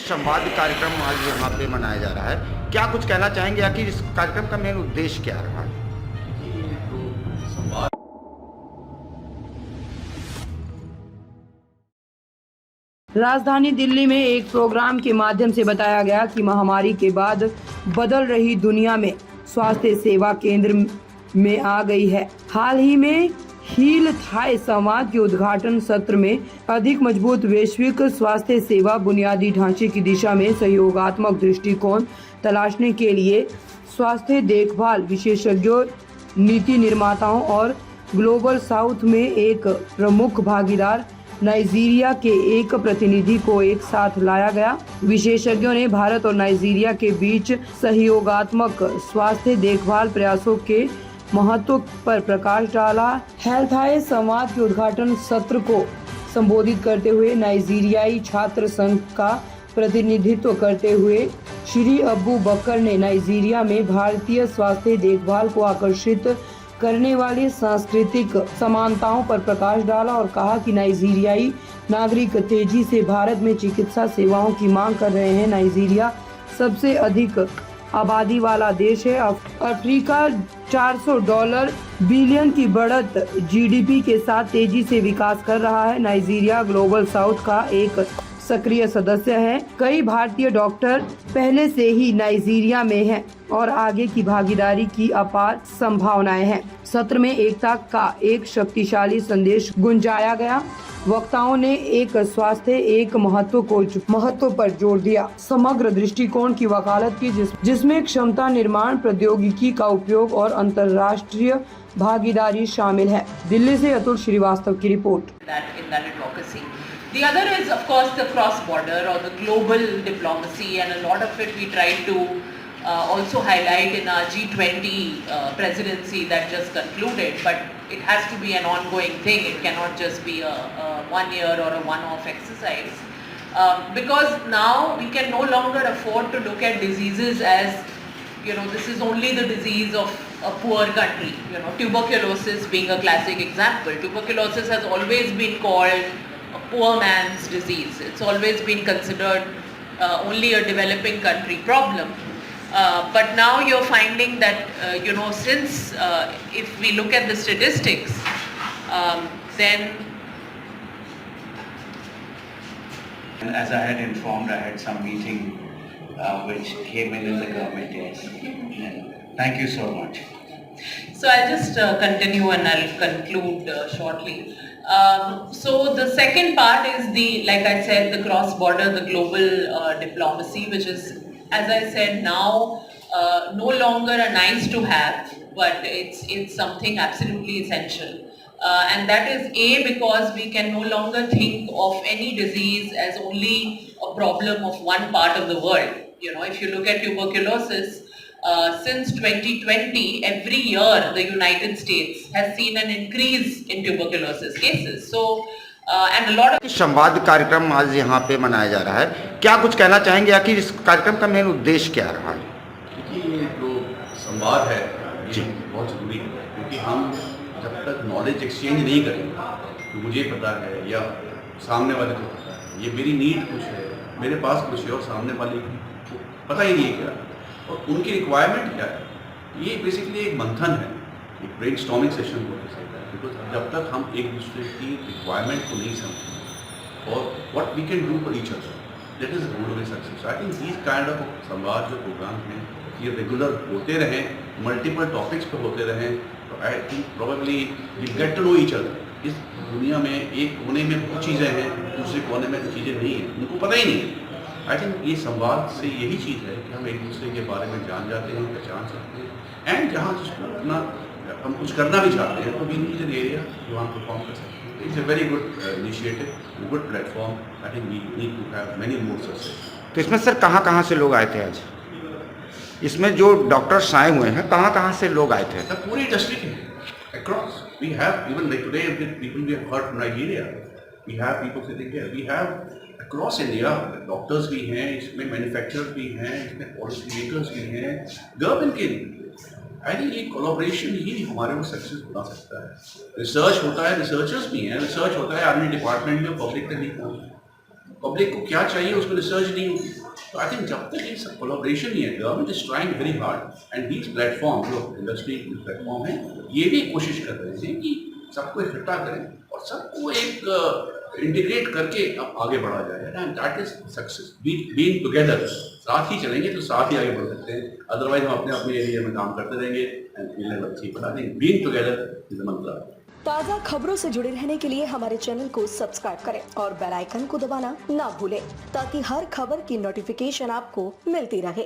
संवाद कार्यक्रम आज यहाँ पे मनाया जा रहा है, क्या कुछ कहना चाहेंगे? आखिर इस कार्यक्रम का मेन उद्देश्य क्या रहा है? राजधानी दिल्ली में एक प्रोग्राम के माध्यम से बताया गया कि महामारी के बाद बदल रही दुनिया में स्वास्थ्य सेवा केंद्र में आ गई है। हाल ही में हील थाई संवाद के उद्घाटन सत्र में अधिक मजबूत वैश्विक स्वास्थ्य सेवा बुनियादी ढांचे की दिशा में सहयोगात्मक दृष्टिकोण तलाशने के लिए स्वास्थ्य देखभाल विशेषज्ञों, नीति निर्माताओं और ग्लोबल साउथ में एक प्रमुख भागीदार नाइजीरिया के एक प्रतिनिधि को एक साथ लाया गया। विशेषज्ञों ने भारत और नाइजीरिया के बीच सहयोगात्मक स्वास्थ्य देखभाल प्रयासों के महत्व पर प्रकाश डाला। हेल्थाई संवाद के उद्घाटन सत्र को संबोधित करते हुए नाइजीरियाई छात्र संघ का प्रतिनिधित्व करते हुए श्री अबू बकर ने नाइजीरिया में भारतीय स्वास्थ्य देखभाल को आकर्षित करने वाली सांस्कृतिक समानताओं पर प्रकाश डाला और कहा कि नाइजीरियाई नागरिक तेजी से भारत में चिकित्सा सेवाओं की मांग कर रहे हैं। नाइजीरिया सबसे अधिक आबादी वाला देश है। अफ्रीका $400 बिलियन की बढ़त जीडीपी के साथ तेजी से विकास कर रहा है। नाइजीरिया ग्लोबल साउथ का एक सक्रिय सदस्य है। कई भारतीय डॉक्टर पहले से ही नाइजीरिया में हैं और आगे की भागीदारी की अपार संभावनाएं हैं। सत्र में एकता का एक शक्तिशाली संदेश गुंजाया गया। वक्ताओं ने एक स्वास्थ्य एक महत्व पर जोर दिया, समग्र दृष्टिकोण की वकालत की जिसमें क्षमता निर्माण, प्रौद्योगिकी का उपयोग और अंतर्राष्ट्रीय भागीदारी शामिल है। दिल्ली से अतुल श्रीवास्तव की report. The other is, of course, the cross-border or the global diplomacy, and a lot of it we tried to also highlight in our G20 presidency that just concluded. But it has to be an ongoing thing. It cannot just be a 1 year or a one-off exercise. Because now we can no longer afford to look at diseases as, this is only the disease of a poor country. Tuberculosis being a classic example. Tuberculosis has always been called a poor man's disease. It's always been considered only a developing country problem. But now you're finding that, since if we look at the statistics, then... And as I had informed, I had some meeting which came in the government days. Thank you so much. So I'll just continue and I'll conclude shortly. So the second part is like I said, the cross-border, the global diplomacy, which is, as I said, now no longer a nice to have, but it's something absolutely essential. And that is because we can no longer think of any disease as only a problem of one part of the world. If you look at tuberculosis, since 2020, every year the United States has seen an increase in tuberculosis cases. So, and a lot of... संवाद कार्यक्रम आज यहाँ पे मनाया जा रहा है, क्या कुछ कहना चाहेंगे? आखिर इस कार्यक्रम का मेन उद्देश्य क्या रहा है? ये जो संवाद है ये बहुत ज़रूरी है, क्योंकि हम जब तक नॉलेज एक्सचेंज नहीं करेंगे तो मुझे पता है या सामने वाले को पता है, ये मेरी नीड कुछ है, मेरे पास कुछ है और सामने वाले को पता ही नहीं है क्या और उनकी रिक्वायरमेंट क्या है। ये बेसिकली एक मंथन है, एक ब्रेन स्टॉर्मिंग सेशन हो सकता है, बिकॉज जब तक हम एक दूसरे की रिक्वायरमेंट को नहीं समझेंगे और what we can do for each other, that is road of success. I think this kind of संवाद जो प्रोग्राम हैं ये रेगुलर होते रहें, मल्टीपल टॉपिक्स पर होते रहें, तो I think probably we get to know each other. इस दुनिया में एक कोने में बहुत चीज़ें हैं, दूसरे कोने में चीज़ें नहीं हैं, उनको पता ही नहीं है। आई थिंक ये संवाद से यही चीज़ है कि हम एक दूसरे के बारे में जान जाते हैं, पहचान सकते हैं, एंड जहाँ जिसको अपना हम कुछ करना भी चाहते हैं तो वी नीड एन एरिया जो हम परफॉर्म कर सकते हैं। It's a very good initiative, good platform. I think we need to have many more such. तो इसमें सर कहाँ से लोग आए थे आज? इसमें जो डॉक्टर्स आए हुए हैं कहाँ से लोग आए थे? पूरी इंडस्ट्री के across we have, even like today people we have heard from Nigeria, we have people sitting here, we have across India doctors भी हैं, इसमें मैन्युफैक्चरर्स भी हैं, इसमें पॉलिसी मेकर्स भी हैं, गवर्नमेंट के आई थिंक ये कोलैबोरेशन ही हमारे को सक्सेस बना सकता है। रिसर्च होता है, रिसर्चर्स भी हैं, रिसर्च होता है आर्मी डिपार्टमेंट में, पब्लिक तक नहीं पहुँचता। पब्लिक को क्या चाहिए उसमें रिसर्च नहीं होगी। तो आई थिंक जब तक ये सब कोलैबोरेशन ही है, government is trying very hard and these platform जो इंडस्ट्री प्लेटफॉर्म है ये भी कोशिश कर रहे हैं कि सबको इकट्ठा करें और सबको एक इंटीग्रेट करके अब आगे बढ़ा जाए and that is success, being together. साथ ही चलेंगे तो साथ ही आगे बढ़ सकते हैं, अदरवाइज हम अपने अपने एरिया में काम करते रहेंगे and feel never achieve. But I think being together is the मंत्र। ताज़ा खबरों से जुड़े रहने के लिए हमारे चैनल को सब्सक्राइब करें और बेल आइकन को दबाना ना भूलें ताकि हर खबर की नोटिफिकेशन आपको मिलती रहे।